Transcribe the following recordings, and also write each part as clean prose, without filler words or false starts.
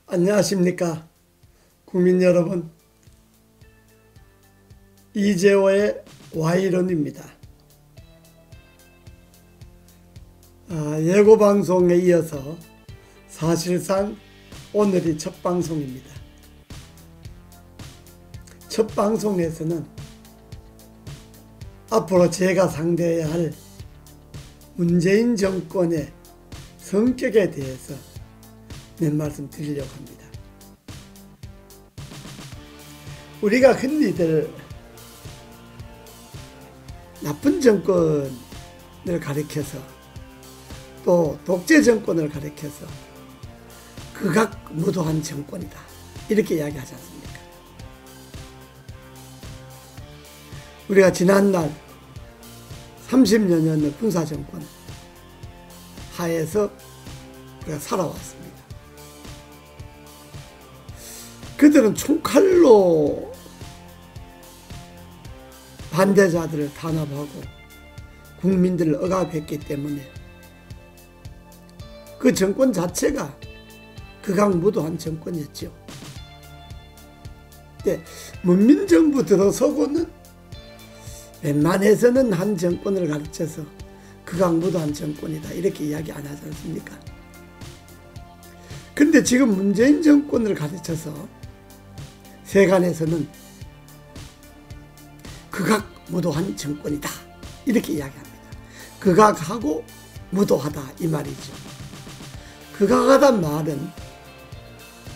안녕하십니까 국민 여러분, 이재호의 Y론입니다. 예고방송에 이어서 사실상 오늘이 첫 방송입니다. 첫 방송에서는 앞으로 제가 상대해야 할 문재인 정권의 성격에 대해서 몇 말씀 드리려고 합니다. 우리가 흔히들 나쁜 정권을 가리켜서 또 독재 정권을 가리켜서 극악무도한 정권이다 이렇게 이야기하지 않습니까? 우리가 지난날 30여년의 군사정권 하에서 우리가 살아왔습니다. 그들은 총칼로 반대자들을 탄압하고 국민들을 억압했기 때문에 그 정권 자체가 극악무도한 정권이었죠. 근데 문민정부 들어서고는 웬만해서는 한 정권을 가르쳐서 극악무도한 정권이다 이렇게 이야기 안 하지 않습니까? 근데 지금 문재인 정권을 가르쳐서 세간에서는 극악무도한 정권이다 이렇게 이야기합니다. 극악하고 무도하다 이 말이죠. 극악하다는 말은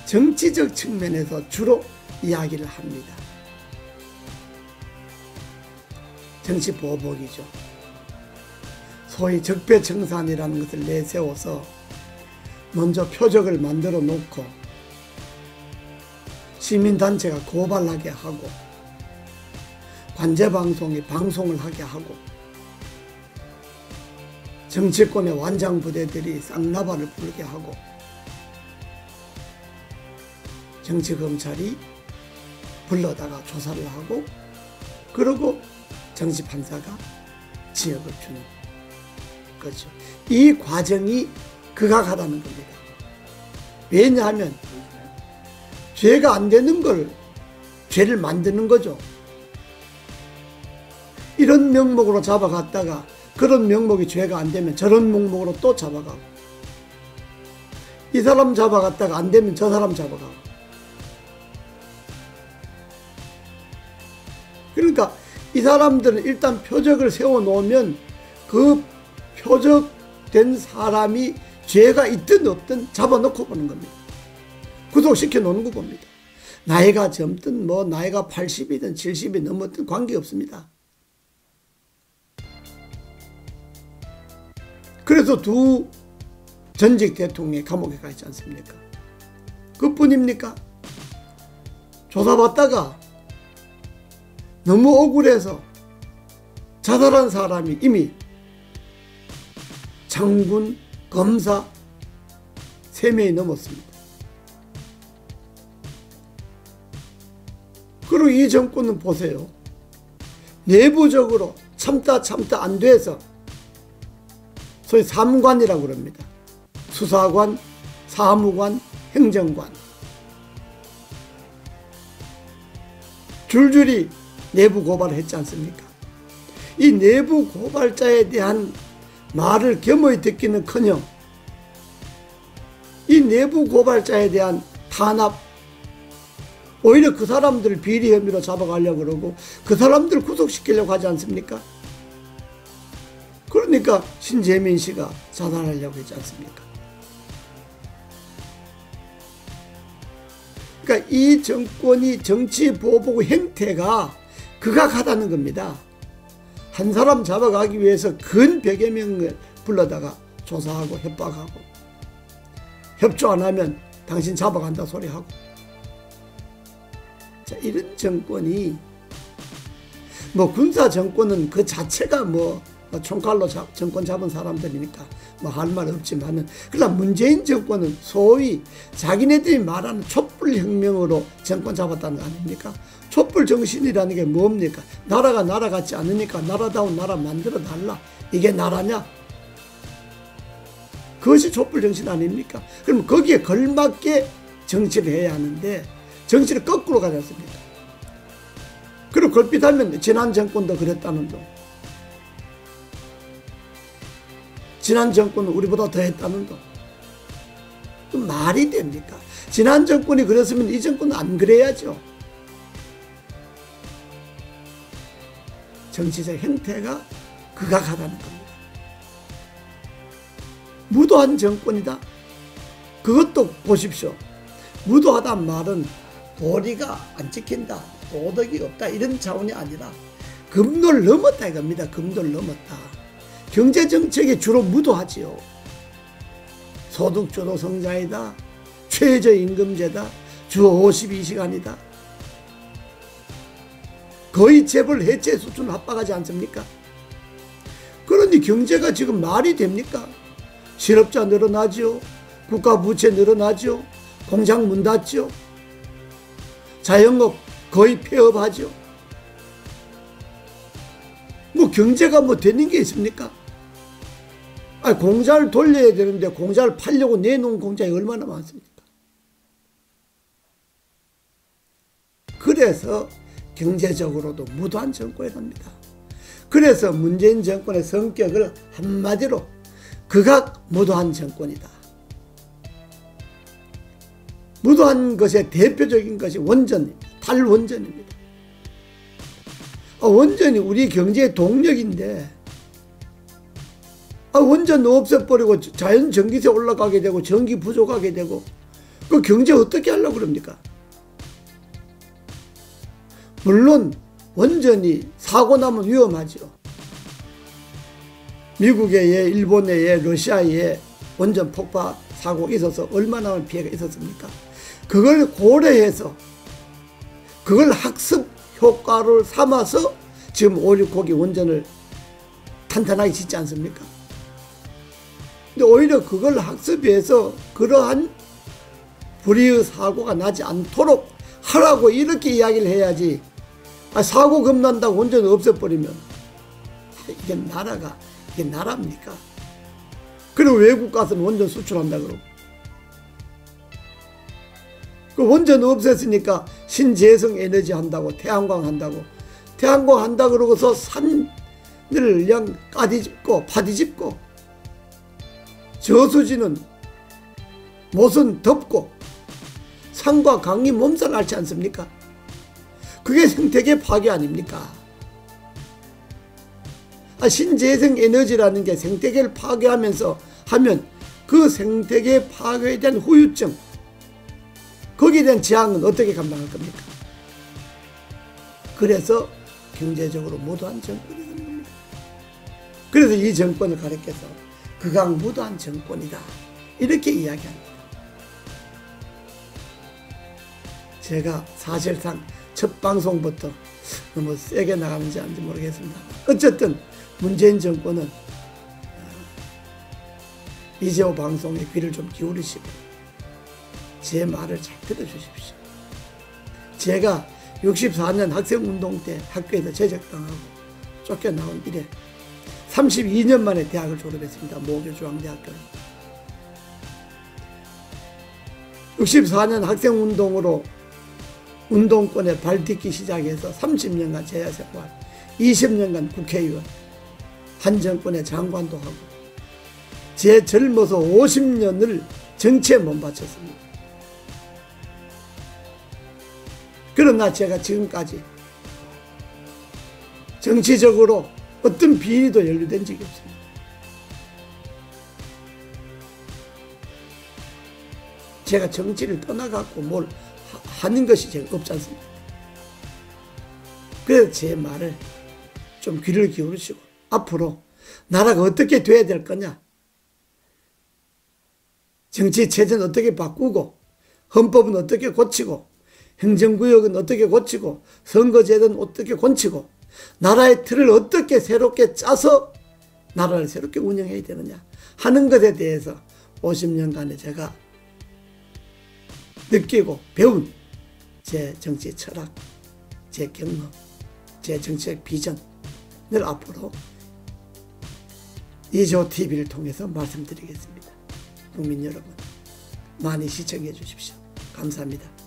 정치적 측면에서 주로 이야기를 합니다. 정치 보복이죠. 소위 적폐청산이라는 것을 내세워서 먼저 표적을 만들어 놓고 시민단체가 고발하게 하고 관제방송이 방송을 하게 하고 정치권의 완장부대들이 쌍나발을 불게 하고 정치검찰이 불러다가 조사를 하고 그러고 정치판사가 지역을 주는 거죠. 이 과정이 극악하다는 겁니다. 왜냐하면 죄가 안 되는 걸 죄를 만드는 거죠. 이런 명목으로 잡아갔다가 그런 명목이 죄가 안 되면 저런 명목으로 또 잡아가고 이 사람 잡아갔다가 안 되면 저 사람 잡아가고 그러니까 이 사람들은 일단 표적을 세워놓으면 그 표적된 사람이 죄가 있든 없든 잡아놓고 보는 겁니다. 구속시켜 놓는 거 봅니다. 나이가 젊든 뭐 나이가 80이든 70이 넘었든 관계없습니다. 그래서 두 전직 대통령이 감옥에 가 있지 않습니까? 그뿐입니까? 조사받다가 너무 억울해서 자살한 사람이 이미 장군, 검사 3명이 넘었습니다. 그리고 이 정권은 보세요. 내부적으로 참다 안 돼서 소위 3관이라고 그럽니다. 수사관, 사무관, 행정관 줄줄이 내부 고발을 했지 않습니까? 이 내부 고발자에 대한 말을 겸허히 듣기는커녕 이 내부 고발자에 대한 탄압 오히려 그 사람들을 비리 혐의로 잡아가려고 그러고 그 사람들을 구속시키려고 하지 않습니까? 그러니까 신재민 씨가 자살하려고 했지 않습니까? 그러니까 이 정권이 정치 보복 행태가 극악하다는 겁니다. 한 사람 잡아가기 위해서 근 100여 명을 불러다가 조사하고 협박하고 협조 안 하면 당신 잡아간다 소리하고 자, 이런 정권이 뭐 군사 정권은 그 자체가 뭐 총칼로 정권 잡은 사람들이니까 뭐 할 말 없지만은 그러나 문재인 정권은 소위 자기네들이 말하는 촛불혁명으로 정권 잡았다는 거 아닙니까? 촛불 정신이라는 게 뭡니까? 나라가 나라 같지 않으니까 나라다운 나라 만들어 달라. 이게 나라냐? 그것이 촛불 정신 아닙니까? 그럼 거기에 걸맞게 정치를 해야 하는데 정치를 거꾸로 가지 않습니까? 그리고 걸핏하면 지난 정권도 그랬다는 둥, 지난 정권은 우리보다 더 했다는 둥. 말이 됩니까? 지난 정권이 그랬으면 이 정권은 안 그래야죠. 정치적 행태가 극악하다는 겁니다. 무도한 정권이다. 그것도 보십시오. 무도하다는 말은 도리가 안 지킨다, 도덕이 없다, 이런 차원이 아니라 금도를 넘었다 이겁니다. 금도를 넘었다. 경제정책이 주로 무도하지요. 소득주도 성장이다, 최저임금제다, 주 52시간이다. 거의 재벌 해체 수준 합박하지 않습니까? 그런데 경제가 지금 말이 됩니까? 실업자 늘어나죠. 국가 부채 늘어나죠. 공장 문 닫죠. 자영업 거의 폐업하죠. 뭐 경제가 뭐 되는 게 있습니까? 아니, 공장을 돌려야 되는데 공장을 팔려고 내놓은 공장이 얼마나 많습니까? 그래서 경제적으로도 무도한 정권이랍니다. 그래서 문재인 정권의 성격을 한마디로 극악 무도한 정권이다. 무도한 것의 대표적인 것이 원전입니다. 탈원전입니다. 원전이 우리 경제의 동력인데 원전 없애버리고 자연 전기세 올라가게 되고 전기 부족하게 되고 그 경제 어떻게 하려고 그럽니까? 물론 원전이 사고 나면 위험하죠. 미국에 일본에 러시아에 원전 폭파 사고가 있어서 얼마나 많은 피해가 있었습니까? 그걸 고려해서 그걸 학습 효과를 삼아서 지금 5.16호기 원전을 탄탄하게 짓지 않습니까? 근데 오히려 그걸 학습해서 그러한 불의의 사고가 나지 않도록 하라고 이렇게 이야기를 해야지, 사고 겁난다고 원전을 없애버리면 이게 나라입니까? 그리고 외국 가서는 원전 수출한다 그러고, 그 원전 없앴으니까 신재생 에너지 한다고, 태양광 한다고, 태양광 한다 그러고서 산을 그냥 까디집고 파디집고 저수지는 못은 덮고 산과 강이 몸살 앓지 않습니까? 그게 생태계 파괴 아닙니까? 신재생 에너지라는 게 생태계를 파괴하면서 하면 그 생태계 파괴에 대한 후유증, 거기에 대한 재앙은 어떻게 감당할 겁니까? 그래서 경제적으로 무도한 정권이 되는 겁니다. 그래서 이 정권을 가리켜서 극악무도한 정권이다, 이렇게 이야기합니다. 제가 사실상 첫 방송부터 너무 세게 나가는지 아닌지 모르겠습니다. 어쨌든 문재인 정권은 이재호 방송에 귀를 좀 기울이시고 제 말을 잘 들어주십시오. 제가 64년 학생운동 때 학교에서 제적당하고 쫓겨나온 이래 32년 만에 대학을 졸업했습니다. 모교중앙대학교를. 64년 학생운동으로 운동권에 발딛기 시작해서 30년간 재야생활, 20년간 국회의원, 한 정권의 장관도 하고 제 젊어서 50년을 정치에 몸바쳤습니다. 그러나 제가 지금까지 정치적으로 어떤 비리도 연루된 적이 없습니다. 제가 정치를 떠나갖고 뭘 하는 것이 제가 없지 않습니까? 그래서 제 말을 좀 귀를 기울이시고 앞으로 나라가 어떻게 돼야 될 거냐, 정치 체제는 어떻게 바꾸고, 헌법은 어떻게 고치고, 행정구역은 어떻게 고치고, 선거제도는 어떻게 고치고, 나라의 틀을 어떻게 새롭게 짜서 나라를 새롭게 운영해야 되느냐 하는 것에 대해서 50년간에 제가 느끼고 배운 제 정치 철학, 제 경험, 제 정치적 비전을 앞으로 이재호 TV를 통해서 말씀드리겠습니다. 국민 여러분, 많이 시청해 주십시오. 감사합니다.